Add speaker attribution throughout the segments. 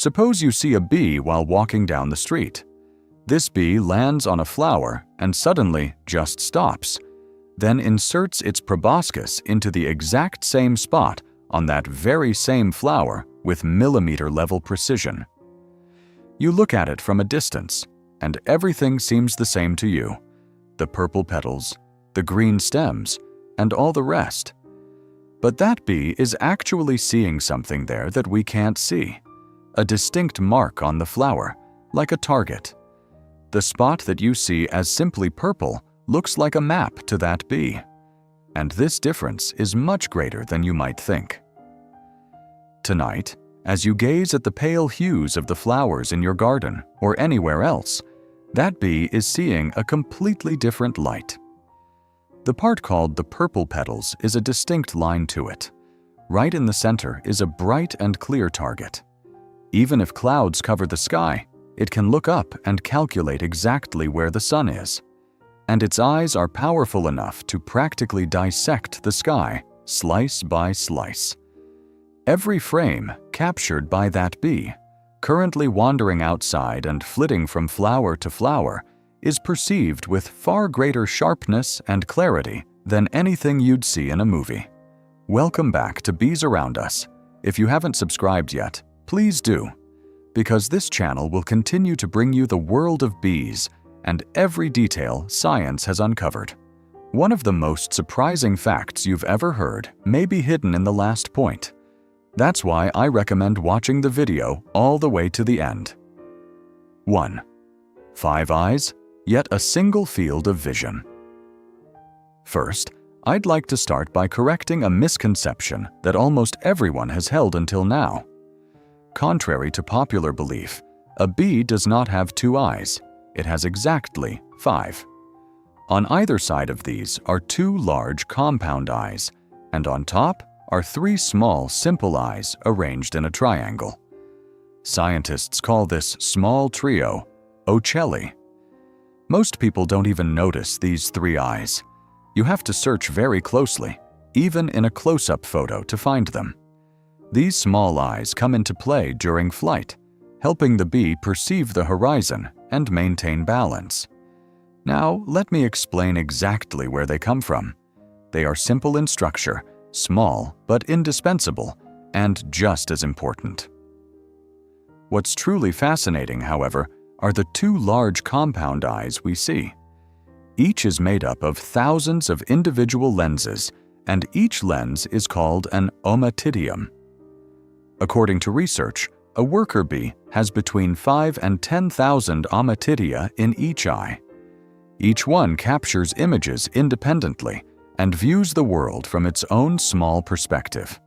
Speaker 1: Suppose you see a bee while walking down the street. This bee lands on a flower and suddenly just stops, then inserts its proboscis into the exact same spot on that very same flower with millimeter-level precision. You look at it from a distance, and everything seems the same to you: the purple petals, the green stems, and all the rest. But that bee is actually seeing something there that we can't see, a distinct mark on the flower, like a target. The spot that you see as simply purple looks like a map to that bee, and this difference is much greater than you might think. Tonight, as you gaze at the pale hues of the flowers in your garden or anywhere else, that bee is seeing a completely different light. The part called the purple petals is a distinct line to it. Right in the center is a bright and clear target. Even if clouds cover the sky, it can look up and calculate exactly where the sun is. And its eyes are powerful enough to practically dissect the sky, slice by slice. Every frame captured by that bee, currently wandering outside and flitting from flower to flower, is perceived with far greater sharpness and clarity than anything you'd see in a movie. Welcome back to Bees Around Us. If you haven't subscribed yet, please do, because this channel will continue to bring you the world of bees and every detail science has uncovered. One of the most surprising facts you've ever heard may be hidden in the last point. That's why I recommend watching the video all the way to the end. 1. 5 eyes, yet a single field of vision. First, I'd like to start by correcting a misconception that almost everyone has held until now. Contrary to popular belief, a bee does not have 2 eyes. It has exactly 5. On either side of these are 2 large compound eyes, and on top are 3 small simple eyes arranged in a triangle. Scientists call this small trio ocelli. Most people don't even notice these 3 eyes. You have to search very closely, even in a close-up photo, to find them. These small eyes come into play during flight, helping the bee perceive the horizon and maintain balance. Now, let me explain exactly where they come from. They are simple in structure, small but indispensable, and just as important. What's truly fascinating, however, are the 2 large compound eyes we see. Each is made up of thousands of individual lenses, and each lens is called an ommatidium. According to research, a worker bee has between 5 and 10,000 ommatidia in each eye. Each one captures images independently and views the world from its own small perspective.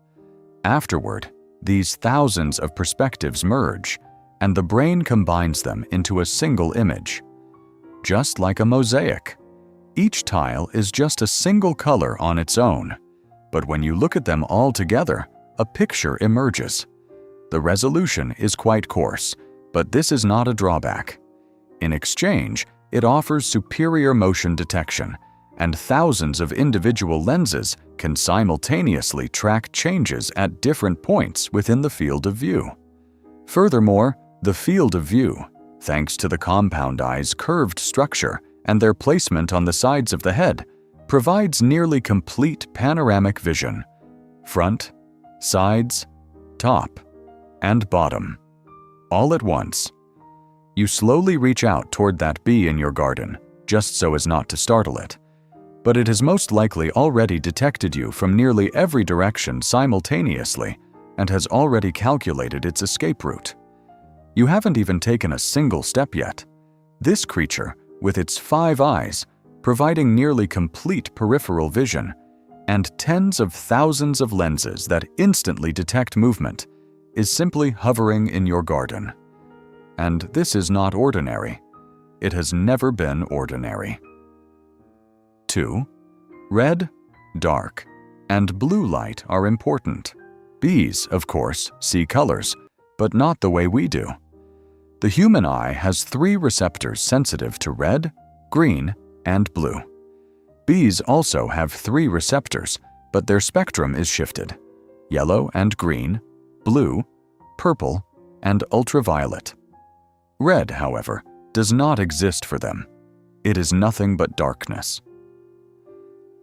Speaker 1: Afterward, these thousands of perspectives merge, and the brain combines them into a single image. Just like a mosaic, each tile is just a single color on its own, but when you look at them all together, a picture emerges. The resolution is quite coarse, but this is not a drawback. In exchange, it offers superior motion detection, and thousands of individual lenses can simultaneously track changes at different points within the field of view. Furthermore, the field of view, thanks to the compound eye's curved structure and their placement on the sides of the head, provides nearly complete panoramic vision: front, sides, top, and bottom, all at once. You slowly reach out toward that bee in your garden, just so as not to startle it, but it has most likely already detected you from nearly every direction simultaneously and has already calculated its escape route. You haven't even taken a single step yet. This creature, with its 5 eyes, providing nearly complete peripheral vision, and tens of thousands of lenses that instantly detect movement, is simply hovering in your garden. And this is not ordinary. It has never been ordinary. 2. Red, dark, and blue light are important. Bees, of course, see colors, but not the way we do. The human eye has 3 receptors sensitive to red, green, and blue. Bees also have 3 receptors, but their spectrum is shifted: yellow and green, blue, purple, and ultraviolet. Red, however, does not exist for them. It is nothing but darkness.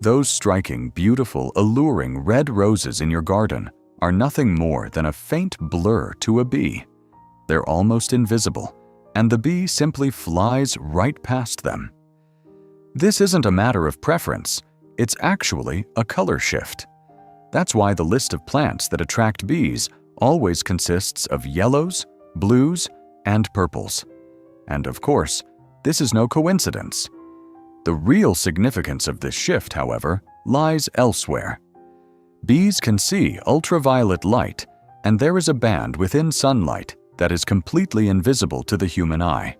Speaker 1: Those striking, beautiful, alluring red roses in your garden are nothing more than a faint blur to a bee. They're almost invisible, and the bee simply flies right past them. This isn't a matter of preference, it's actually a color shift. That's why the list of plants that attract bees always consists of yellows, blues, and purples. And of course, this is no coincidence. The real significance of this shift, however, lies elsewhere. Bees can see ultraviolet light, and there is a band within sunlight that is completely invisible to the human eye.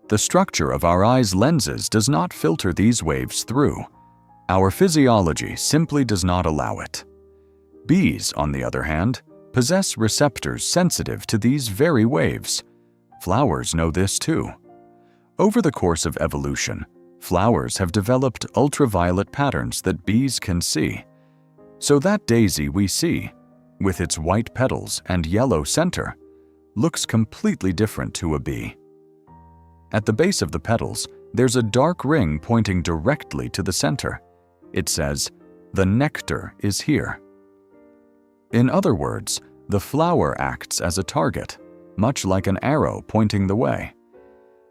Speaker 1: The structure of our eye's lenses does not filter these waves through. Our physiology simply does not allow it. Bees, on the other hand, possess receptors sensitive to these very waves. Flowers know this too. Over the course of evolution, flowers have developed ultraviolet patterns that bees can see. So that daisy we see, with its white petals and yellow center, looks completely different to a bee. At the base of the petals, there's a dark ring pointing directly to the center. It says, "The nectar is here." In other words, the flower acts as a target, much like an arrow pointing the way.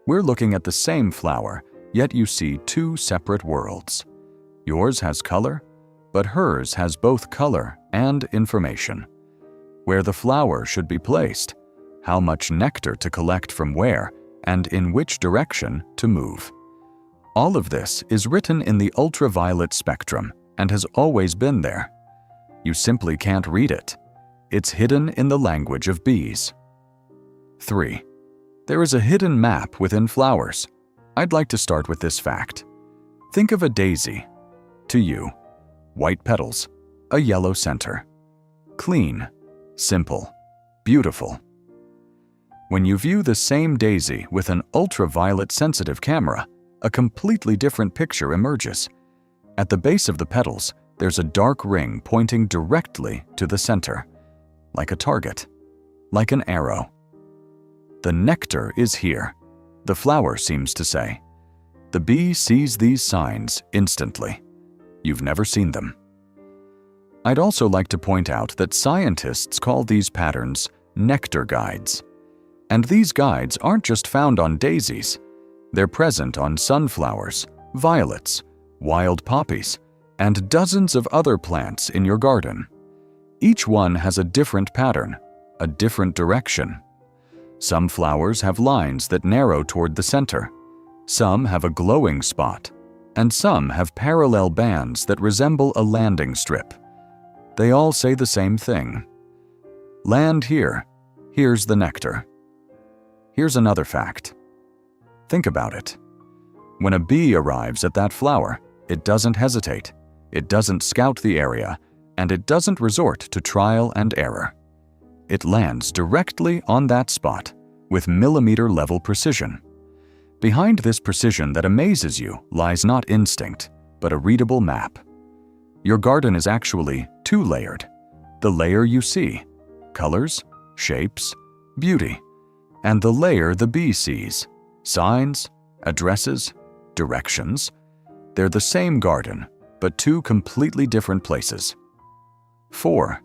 Speaker 1: We're looking at the same flower, yet you see two separate worlds. Yours has color, but hers has both color and information. Where the flower should be placed, how much nectar to collect from where, and in which direction to move. All of this is written in the ultraviolet spectrum and has always been there. You simply can't read it. It's hidden in the language of bees. 3. There is a hidden map within flowers. I'd like to start with this fact. Think of a daisy. To you, white petals, a yellow center. Clean, simple, beautiful. When you view the same daisy with an ultraviolet sensitive camera, a completely different picture emerges. At the base of the petals, there's a dark ring pointing directly to the center, like a target, like an arrow. The nectar is here, the flower seems to say. The bee sees these signs instantly. You've never seen them. I'd also like to point out that scientists call these patterns nectar guides. And these guides aren't just found on daisies. They're present on sunflowers, violets, wild poppies, and dozens of other plants in your garden. Each one has a different pattern, a different direction. Some flowers have lines that narrow toward the center. Some have a glowing spot, and some have parallel bands that resemble a landing strip. They all say the same thing. Land here. Here's the nectar. Here's another fact. Think about it. When a bee arrives at that flower, it doesn't hesitate, it doesn't scout the area, and it doesn't resort to trial and error. It lands directly on that spot with millimeter-level precision. Behind this precision that amazes you lies not instinct, but a readable map. Your garden is actually two-layered. The layer you see, colors, shapes, beauty, and the layer the bee sees, signs, addresses, directions. They're the same garden, but two completely different places. 4.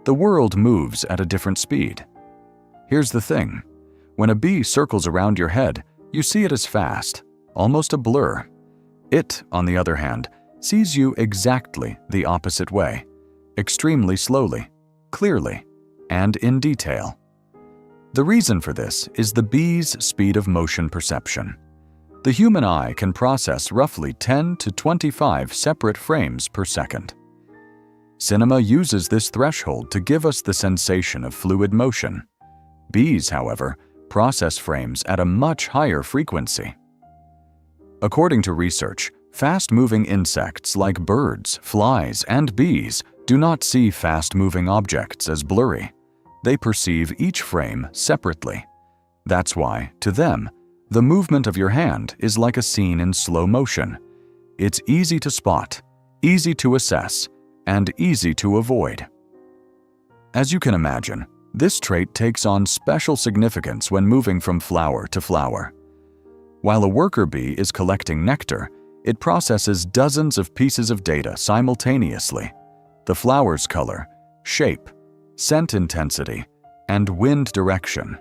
Speaker 1: The world moves at a different speed. Here's the thing. When a bee circles around your head, you see it as fast, almost a blur. It, on the other hand, sees you exactly the opposite way, extremely slowly, clearly, and in detail. The reason for this is the bee's speed of motion perception. The human eye can process roughly 10 to 25 separate frames per second. Cinema uses this threshold to give us the sensation of fluid motion. Bees, however, process frames at a much higher frequency. According to research, fast-moving insects like birds, flies, and bees do not see fast-moving objects as blurry. They perceive each frame separately. That's why, to them, the movement of your hand is like a scene in slow motion. It's easy to spot, easy to assess, and easy to avoid. As you can imagine, This trait takes on special significance when moving from flower to flower. While a worker bee is collecting nectar, it processes dozens of pieces of data simultaneously: the flower's color, shape, scent intensity, and wind direction.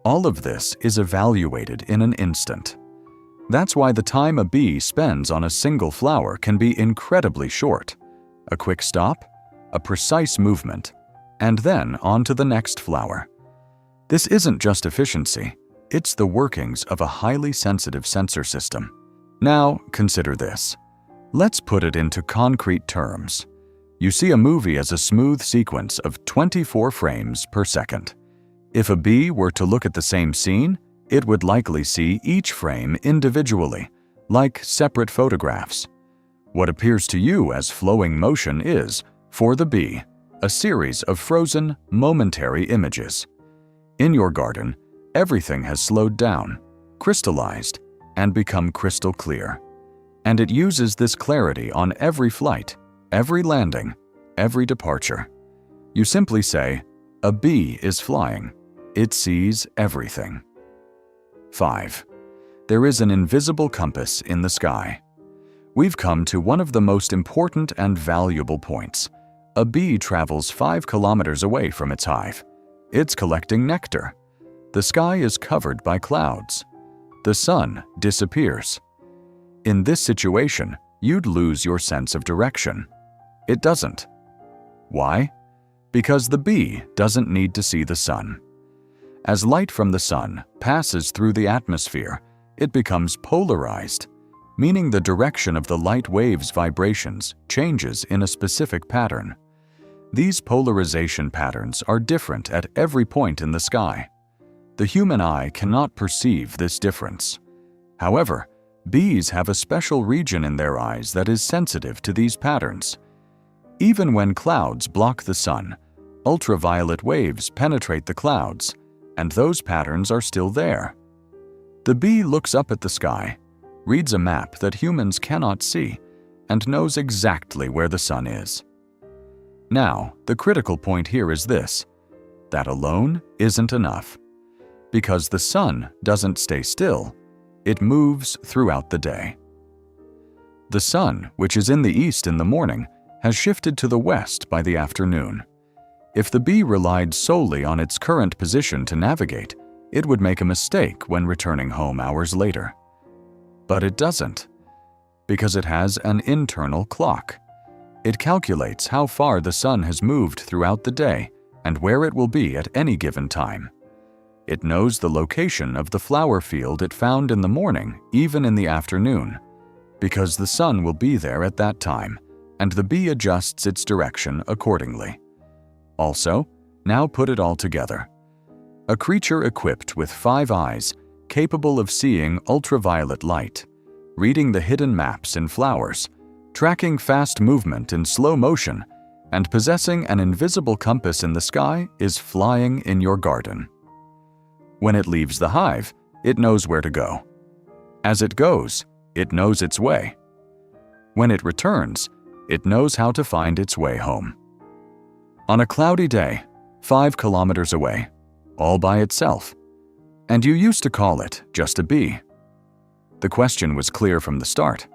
Speaker 1: All of this is evaluated in an instant. That's why the time a bee spends on a single flower can be incredibly short. A quick stop, a precise movement, and then on to the next flower. This isn't just efficiency, it's the workings of a highly sensitive sensor system. Now, consider this. Let's put it into concrete terms. You see a movie as a smooth sequence of 24 frames per second. If a bee were to look at the same scene, it would likely see each frame individually, like separate photographs. What appears to you as flowing motion is, for the bee, a series of frozen, momentary images. In your garden, everything has slowed down, crystallized, and become crystal clear. And it uses this clarity on every flight, every landing, every departure. You simply say, "A bee is flying." It sees everything. 5. There is an invisible compass in the sky. We've come to one of the most important and valuable points. A bee travels 5 kilometers away from its hive. It's collecting nectar. The sky is covered by clouds. The sun disappears. In this situation, you'd lose your sense of direction. It doesn't. Why? Because the bee doesn't need to see the sun. As light from the sun passes through the atmosphere, it becomes polarized, meaning the direction of the light wave's vibrations changes in a specific pattern. These polarization patterns are different at every point in the sky. The human eye cannot perceive this difference. However, bees have a special region in their eyes that is sensitive to these patterns. Even when clouds block the sun, ultraviolet waves penetrate the clouds, and those patterns are still there. The bee looks up at the sky, reads a map that humans cannot see, and knows exactly where the sun is. Now, the critical point here is this: that alone isn't enough. Because the sun doesn't stay still, it moves throughout the day. The sun, which is in the east in the morning, has shifted to the west by the afternoon. If the bee relied solely on its current position to navigate, it would make a mistake when returning home hours later. But it doesn't, because it has an internal clock. It calculates how far the sun has moved throughout the day and where it will be at any given time. It knows the location of the flower field it found in the morning, even in the afternoon, because the sun will be there at that time, and the bee adjusts its direction accordingly. Also, now put it all together. A creature equipped with 5 eyes, capable of seeing ultraviolet light, reading the hidden maps in flowers, tracking fast movement in slow motion, and possessing an invisible compass in the sky, is flying in your garden. When it leaves the hive, it knows where to go. As it goes, it knows its way. When it returns, it knows how to find its way home. On a cloudy day, 5 kilometers away, all by itself, and you used to call it just a bee. The question was clear from the start.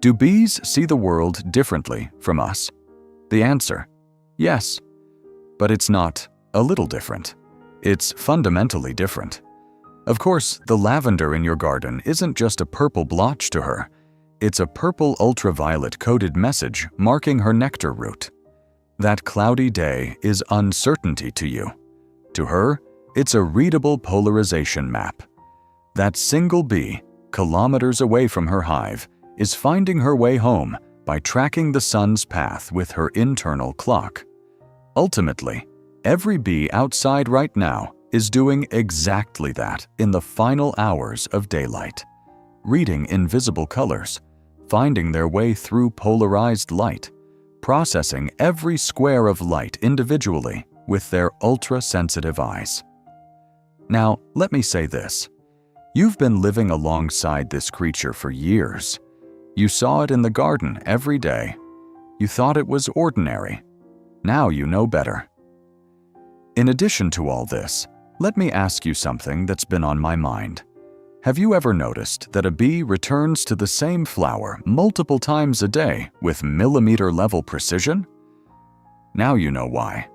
Speaker 1: Do bees see the world differently from us? The answer: yes. But it's not a little different. It's fundamentally different. Of course, the lavender in your garden isn't just a purple blotch to her. It's a purple ultraviolet-coded message marking her nectar route. That cloudy day is uncertainty to you. To her, it's a readable polarization map. That single bee, kilometers away from her hive, is finding her way home by tracking the sun's path with her internal clock. Ultimately, every bee outside right now is doing exactly that in the final hours of daylight, reading invisible colors, finding their way through polarized light, processing every square of light individually with their ultra-sensitive eyes. Now, let me say this. You've been living alongside this creature for years. You saw it in the garden every day. You thought it was ordinary. Now you know better. In addition to all this, let me ask you something that's been on my mind. Have you ever noticed that a bee returns to the same flower multiple times a day with millimeter-level precision? Now you know why.